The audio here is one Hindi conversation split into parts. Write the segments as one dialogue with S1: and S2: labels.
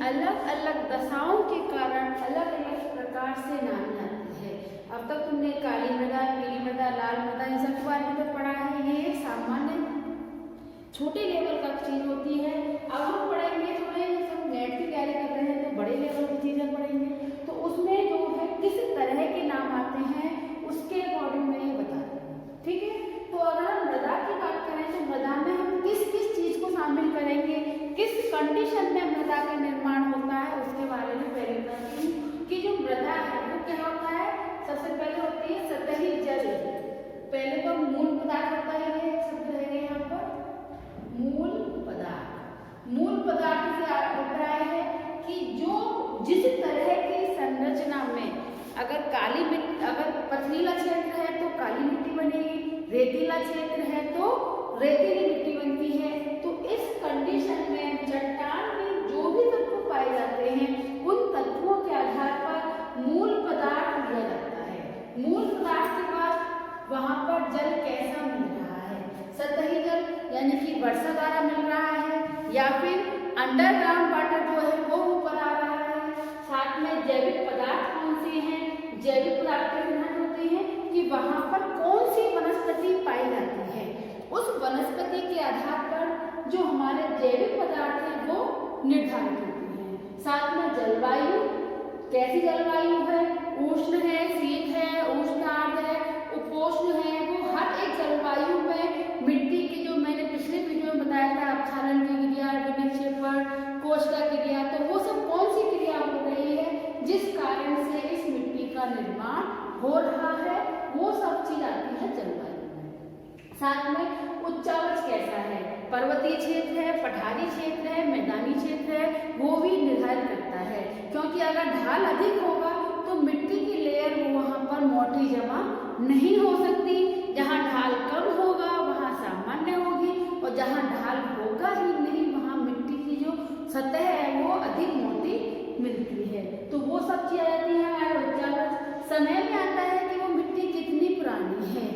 S1: अलग अलग दशाओं के कारण अलग अलग प्रकार से नामी आती है। अब तक तुमने काली मृदा, पीली मृदा, लाल मृदा इन सब के बारे में तो पढ़ा है। ये एक सामान्य छोटे लेवल का चीज होती है। अब हम पढ़ेंगे थोड़े, सब नेट की तैयारी कर रहे हैं तो बड़े लेवल की चीजें पढ़ेंगे, तो उसमें जो है किस तरह के नाम आते हैं उसके अकॉर्डिंग मैं ये बता दूँ, ठीक है। तो अगर हम मृदा की बात करें तो मृदा में हम किस किस चीज को शामिल करेंगे, किस कंडीशन में मृदा का निर्माण होता है, उसके बारे में पहले बताती हूँ कि जो मृदा है वो क्या होता है। सबसे पहले होती है सतही जल। पहले तो मूल पदार्थ होता है, ये शब्द रहेगा यहाँ पर मूल पदार्थ। मूल पदार्थ से अभिप्राय है कि जो जिस तरह की संरचना में अगर काली मिट्टी, अगर पथरीला क्षेत्र है तो काली मिट्टी बनेगी, रेतीला क्षेत्र है तो रेतीली मिट्टी बनती है। तो इस कंडीशन में चट्टान में जो भी तत्व पाए जाते हैं उन तत्वों के आधार पर मूल पदार्थ लिया जाता है। मूल पदार्थ के बाद वहां पर जल कैसा मिल रहा है, सतही जल यानी कि वर्षा द्वारा मिल रहा है या फिर अंडरग्राउंड वाटर जो है वो ऊपर आ रहा है। साथ में जैविक पदार्थ कौन से हैं, जैविक पदार्थ के सिद्धांत होते हैं कि वहां पर कौन सी वनस्पति पाई जाती है, उस वनस्पति के आधार पर जो हमारे जैविक पदार्थ हैं वो निर्धारित होते हैं। साथ में जलवायु, कैसी जलवायु है, उष्ण है, शीत है, उष्ण आर्द्र है, उपोष्ण है, वो हर एक जलवायु में मिट्टी की जो मैंने पिछले वीडियो में बताया था अपक्षालन की क्रिया, विनिक्षेपण, कोशिका क्रिया, तो वो सब कौन सी क्रिया हो रही है जिस कारण से इस मिट्टी का निर्माण हो रहा है, वो सब चीज आती है जलवायु में। साथ में उच्चावच कैसा है, पर्वतीय क्षेत्र है, पठारी क्षेत्र है, मैदानी क्षेत्र है, वो भी निर्धारित करता है। क्योंकि अगर ढाल अधिक होगा तो मिट्टी की लेयर वहां पर मोटी जमा नहीं हो सकती, जहां ढाल कम होगा वहां सामान्य होगी, और जहां ढाल होगा ही नहीं वहां मिट्टी की जो सतह है वो अधिक मोटी मिलती है। तो वो सब चीज आ जाती है हमारे उच्चावच। समय में आता है कि वो मिट्टी कितनी पुरानी है।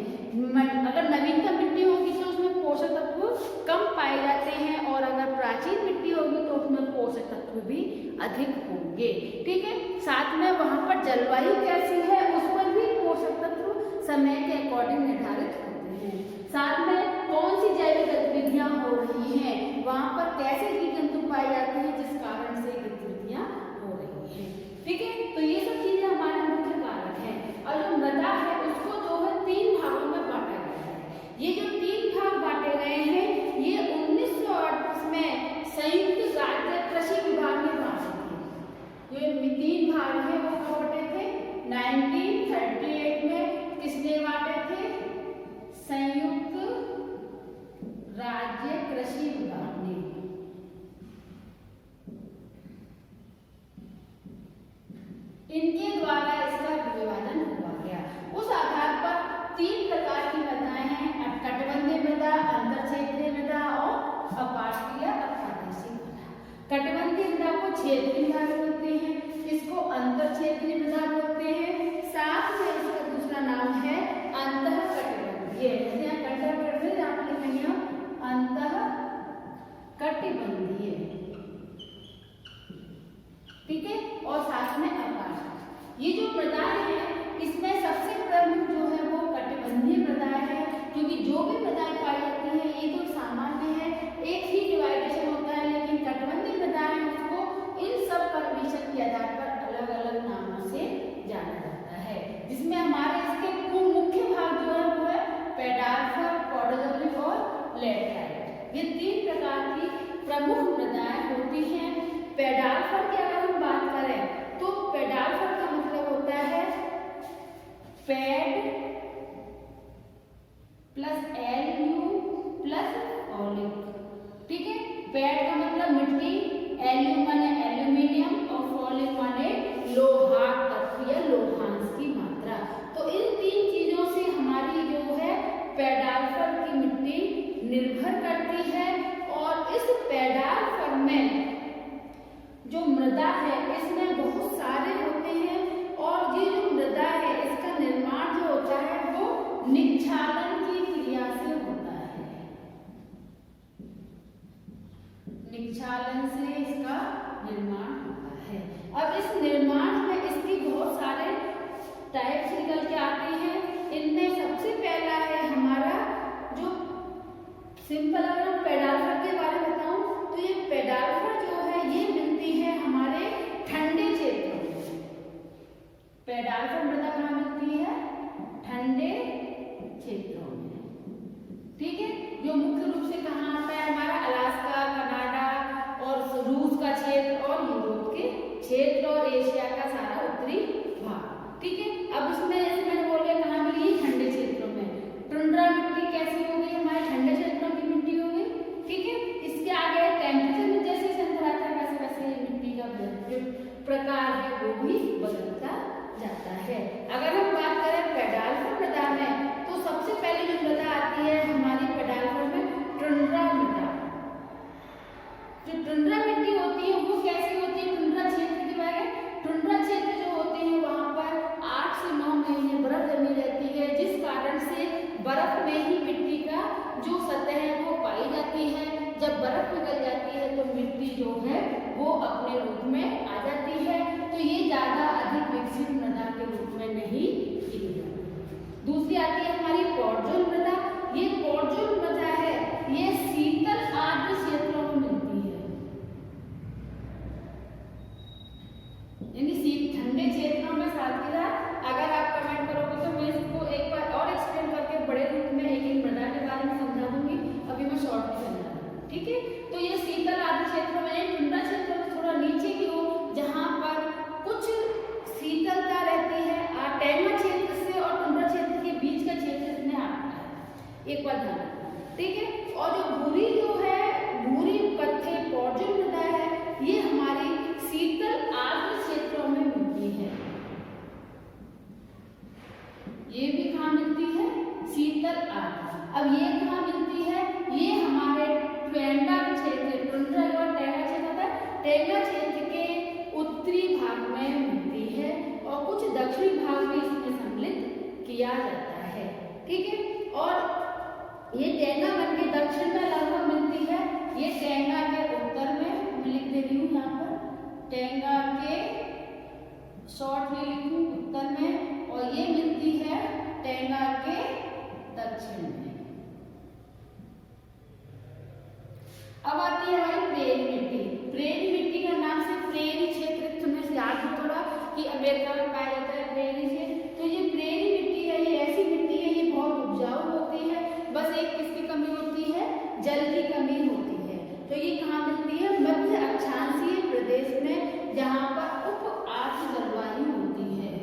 S1: अगर नवीनतम मिट्टी होगी तो उसमें पोषक तत्व कम पाए जाते हैं, और अगर प्राचीन मिट्टी होगी तो उसमें पोषक तत्व भी अधिक होंगे, ठीक है। साथ में वहां पर जलवायु कैसी है उस पर भी पोषक तत्व समय के अकॉर्डिंग निर्धारित होते हैं। साथ में कौन सी जैविक गतिविधियां हो रही हैं, वहां पर कैसे जीव जंतु पाए जाते हैं जिस कारण से गतिविधियां हो रही हैं, ठीक है। तो ये सब चीजें हमारे मुख्य कारक हैं। और जो मृदा है उसको जो है 3 भागों में बांटा गया है। ये जो 3 भाग बांटे गए हैं ये 1938 में संयुक्त राज्य कृषि विभाग ने बांटे थे। ये 3 भाग हैं वो कब बांटे थे, 1938 में किसने बांटे थे, संयुक्त राज्य कृषि विभाग ने। इनके द्वारा इसका विभाजन हुआ गया। उस आधार पर 3 प्रकार की मृदाएं हैं, कटिबंधीय मृदा, अंतरक्षेत्रीय मृदा और अपार्श्वीय अप्रादेशिक मृदा। कटिबंधीय मृदा को क्षेत्रीय मृदा बोलते हैं, इसको अंतरक्षेत्रीय मृदा बोलते हैं। साथ में इसका दूसरा नाम है अंतःकटिबंधीय। कटिबंधीय यहाँ पर लिखेंगे अंतःकटिबंधीय, ठीक है। और साथ में अपार्श्वीय। ये जो मृदाएं हैं इसमें सबसे प्रमुख जो है वो कटिबंधीय मृदाएं है, क्योंकि जो भी मृदाएं पाई जाती हैं ये तो सामान्य है, एक ही डिवाइडेशन होता है, लेकिन कटिबंधीय मृदाएं उसको इन सब कंडीशन के आधार पर अलग अलग नामों से जाना जाता है। जिसमें हमारे इसके मुख्य भाग जो है वो है पेडार्फर, पॉडोजोलिक और लैटराइट। ये 3 प्रकार की प्रमुख मृदाएं होती हैं। पेडार्फर की अगर हम बात करें तो पेडार्फर का मतलब होता है paid plus LU plus oleic, ठीक है। पेड का मतलब मिट्टी, LU माने एल्यूमिनियम और फॉलिक माने लोहा तत्व या लोहांश की मात्रा। तो इन 3 चीजों से हमारी जो है पेडार्फर की मिट्टी निर्भर करती है। और इस पेडार्फर में जो मृदा है इसमें बहुत सारे होते हैं, और ये जो मृदा है इसका निर्माण जो होता है वो निक्षालन की क्रिया से होता है। निक्षालन से इसका निर्माण अब इस निर्माण में इसकी बहुत सारे टाइप्स निकल के आते हैं। इनमें सबसे पहला है हमारा जो सिंपल, अगर हम पेडाल्फर के बारे में बताऊं तो ये पेडाल्फर जो है ये मिलती है हमारे ठंडे क्षेत्रों में। पेडाल्फर मृदा कहाँ मिलती है? ठंडे क्षेत्रों में, ठीक है। जो मुख्य रूप से कहाँ आता है? हमारा अलास्का, कनाडा और रूस का क्षेत्र और यूरोप के क्षेत्र और एशिया का सारा उत्तरी भाग, ठीक है। अब इसमें जैसे मैंने बोल दिया कहाँ मिली? ठंडे क्षेत्रों में। टुंड्रा मिट्टी कैसी हो गई? हमारे ठंडे क्षेत्रों की मिट्टी हो गई, ठीक है। इसके आगे टेम्परेचर में जैसे अंतर आता है वैसे वैसे मिट्टी का जो प्रकार है वो भी बदलता जाता है। अगर हम बात करें पेडाल्फर मृदा में तो सबसे पहले जो मृदा आती है हमारी पेडाल्फर में टुंड्रा मृदा। जो टुंड्रा मिट्टी होती है वो कैसी होती है? टुंड्रा क्षेत्र की बात है। टुंड्रा क्षेत्र जो होते हैं वहां पर 8 से 9 महीने बर्फ जमी रहती है, जिस कारण से बर्फ में ही मिट्टी का जो सतह है वो पाई जाती है। जब बर्फ पिघल जाती है तो मिट्टी जो है वो अपने रूप में आ जाती है, तो ये ज्यादा अधिक विकसित मृदा के रूप में नहीं की जाती। दूसरी आती है हमारी पॉडजोल मृदा। ये पॉडजोल मृदा है, ये शीतल आर्द्र क्षेत्रों में मिलती है, यानी ठंडे क्षेत्रों में। साथ ही साथ अगर आप कमेंट करोगे तो मैं इसको एक बार और एक्सप्लेन करके बड़े रूप में एक मृदा के बारे में समझा दूंगी, अभी मैं शॉर्ट में समझा दूंगी, ठीक है। तो ये शीतल आर्द्र क्षेत्रों में, टुंड्रा क्षेत्रों में थोड़ा नीचे की ओर जहां पर कुछ शीतलता रहती है, टैंगा क्षेत्र से और टुंड्रा क्षेत्र के बीच का क्षेत्र इसमें आता है, एक बार ध्यान रखना, ठीक है। और जो भूरी जो है, भूरी पत्थर पॉडजोल मृदा है, ये हमारी शीतल आर्द्र क्षेत्रों में मिलती है। ये भी कहाँ मिलती है? शीतल आर्द्र। अब ये कहाँ मिलती है? ये हमारे टैंगा क्षेत्र, टुंड्रा और टैंगा क्षेत्र होता है, टैंगा क्षेत्र के उत्तरी भाग में मिलती है और कुछ दक्षिणी भाग में इसमें सम्मिलित किया जाता है, ठीक है। और ये टैंगा वन के दक्षिण में लगभग मिलती है, ये टैंगा के उत्तर में, मैं लिख दे रही हूँ यहाँ पर, टैंगा के शॉर्ट में लिखूँ उत्तर में, और ये मिलती है टैंगा के दक्षिण में। अब आती है हमारी प्रेरी मिट्टी। प्रेरी मिट्टी का नाम से प्रेरी क्षेत्र तुम्हें याद हो थोड़ा कि अमेरिका में पाया जाता है प्रेरी क्षेत्र। तो ये प्रेरी मिट्टी है, ये ऐसी मिट्टी है, ये बहुत उपजाऊ होती है, बस एक किसकी कमी होती है? जल की कमी होती है। तो ये कहाँ मिलती है? मध्य अक्षांशीय प्रदेश में, जहाँ पर उप आर्द्र जलवायु होती है।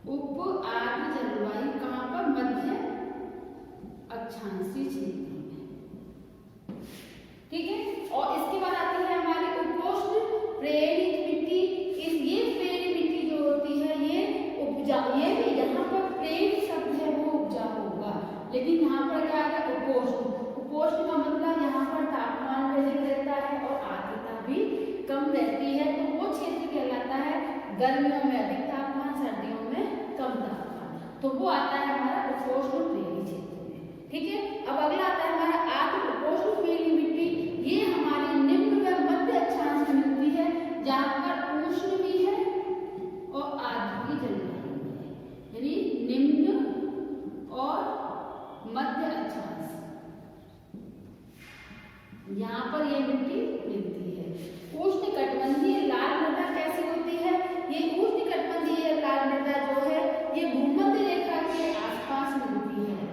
S1: उप आर्द्र जलवायु कहाँ पर? मध्य अक्षांशीय क्षेत्र में, ठीक है। और इसके बाद आती है हमारी उपोष्ण प्रेरित मिट्टी। ये प्रेरित मिट्टी जो होती है ये उपजाऊ, ये भी यहाँ पर प्रेरित शब्द है वो उपजाऊ होगा, लेकिन यहाँ पर क्या है? उपोष्ण। उपोष्ण का मतलब यहाँ पर तापमान भी अधिक रहता है और आर्द्रता भी कम रहती है, तो वो क्षेत्र कहलाता है गर्मियों में अधिक तापमान, सर्दियों में कम तापमान, तो वो आता है हमारा उपोष्ण प्रेरित क्षेत्र में, ठीक है। अब अगला आता है हमारा आर्द्र उपोष्ण प्रेरित मिट्टी। ये हमारी निम्न व मध्य अक्षांश में मिलती है, जहाँ पर उष्ण भी है और आर्द्र की जलवायु है, यानी निम्न और मध्य अक्षांश, यहाँ पर ये मिट्टी मिलती है। उष्णकटिबंधीय लाल मृदा कैसी होती है? ये उष्णकटिबंधीय लाल मृदा जो है ये भूमध्य रेखा के आसपास मिलती है,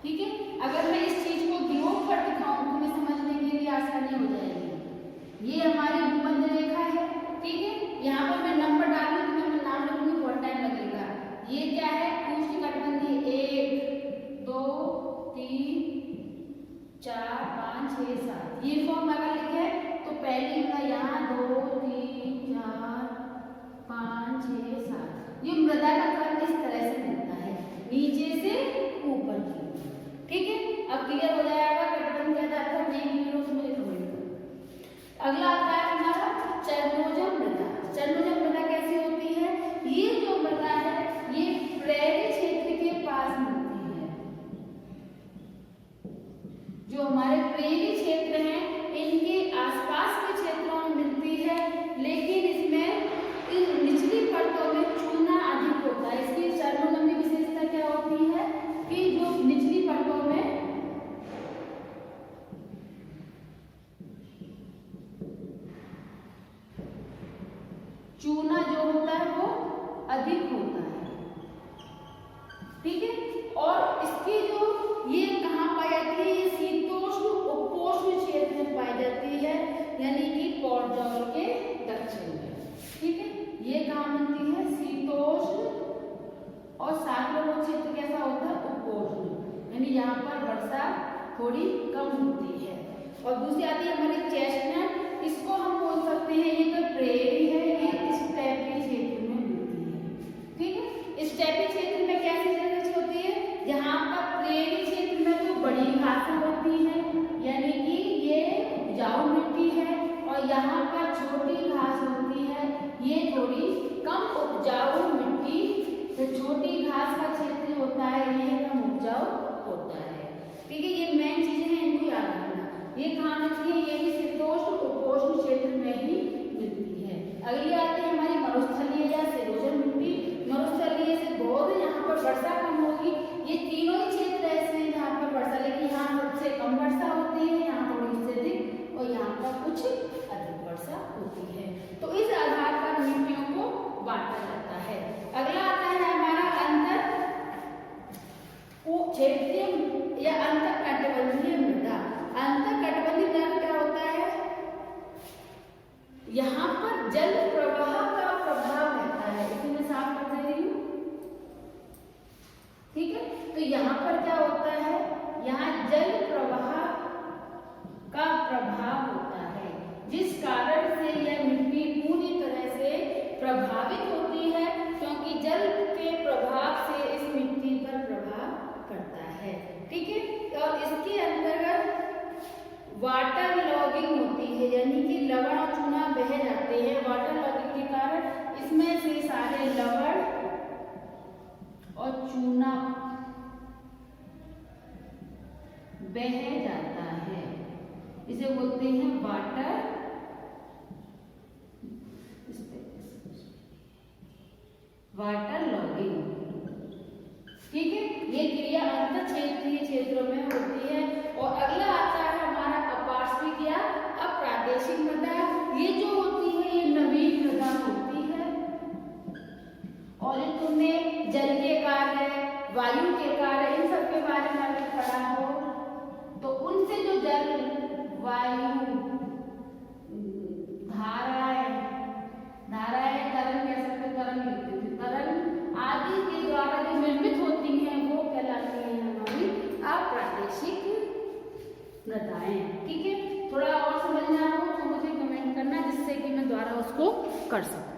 S1: ठीक है। अगर मैं इस चीज को ग्लोब पर दिखाऊं तो मैं समझने के लिए आसानी हो जाएगी। ये हमारी भूमध्य रेखा है, ठीक है। यहाँ पर मैं नंबर डाल दूं तो मैं नाम लिखूंगी, बहुत टाइम लगेगा। ये क्या है? उष्णकटिबंधीय 1 2 3 4 5 6 7, ये फॉर्म अगर लिखे तो पहली यहाँ अधिक होता है। ठीक है, और इसकी जो ये कहाँ पाई जाती है, ये शीतोष्ण उपोष्ण क्षेत्र में पाई जाती है, यानी कि पोर्टजोल के दक्षिण में। ठीक है, ये कहाँ मिलती है, शीतोष्ण, और साथ में वो क्षेत्र कैसा होता है, उपोष्ण, यानी यहाँ पर वर्षा थोड़ी कम होती है। और दूसरी आती है हमारी चेस्टनट, इसको हम बोल सकते हैं ये तो प्रेरी है, ये स्टेपी क्षेत्र में मिलती है। ठीक है, स्टेपी क्षेत्र में कैसी जगह होती है, जहाँ पर प्रेरी क्षेत्र में तो बड़ी घासें होती हैं, यानी कि ये उपजाऊ मिट्टी है, और यहाँ पर छोटी घास होती है, ये थोड़ी कम उपजाऊ मिट्टी, तो छोटी घास का क्षेत्र होता है, ये कम उपजाऊ होता है। ठीक है, ये मेन चीजें हैं, इनको याद रखना। ये कहाँ मिलती है, ये भी शीतोष्ण उपोष्ण क्षेत्र में ही मिलती है। अगली आती है हमारी मरुस्थलीय या सिरोजन मिट्टी। मरुस्थलीय से बहुत यहाँ पर वर्षा कम होगी। ये तीनों ही क्षेत्र ऐसे हैं जहाँ पर वर्षा, लेकिन यहाँ सबसे कम वर्षा होती है, यहाँ थोड़ी उससे अधिक, और यहाँ पर कुछ अधिक वर्षा होती है। तो इस आधार पर मिट्टियों को बांटा जाता है। अगला आता है हमारा अंतर क्षेत्रीय या अंतर कटिबंधीय मृदा। अंतर कटिबंधीय मृदा क्या होता है, यहाँ पर जल प्रवाह का प्रभाव रहता है, इसे मैं साफ कर दे रही हूँ। ठीक है, तो यहाँ पर क्या होता है, यहाँ जल प्रवाह का प्रभाव होता है, जिस कारण से यह मिट्टी पूरी तरह से प्रभावित होती है, क्योंकि जल के प्रभाव से इस मिट्टी पर प्रभाव करता है। ठीक है, और इसके अंतर्गत वाटर लॉगिंग होती है, यानी कि लवण और चूना बह जाते हैं। वाटर लॉगिंग के कारण इसमें से सारे लवण और चूना बह जाता है, इसे बोलते हैं वाटर लॉगिंग। ठीक है, ये क्रिया अंतर क्षेत्रीय क्षेत्रों में होती है। और अगला आता है हमारा अपार्श्विक या अप्रादेशिक मृदा। ये जो होती है ये नवीन मृदा होती है, और इनमें जल के कार्य, वायु के कार्य, इन सब के बारे में अगर पढ़ा हो तो उनसे जो जल, वायु, धाराएं तरंग कह सकते, तरंग आदि के द्वारा जो निर्मित होती हैं वो कहलाती है हमारी अप्रादेशिक मृदाएं। ठीक है, थोड़ा और समझना हो तो मुझे कमेंट करना, जिससे कि मैं दोबारा उसको कर सकूं।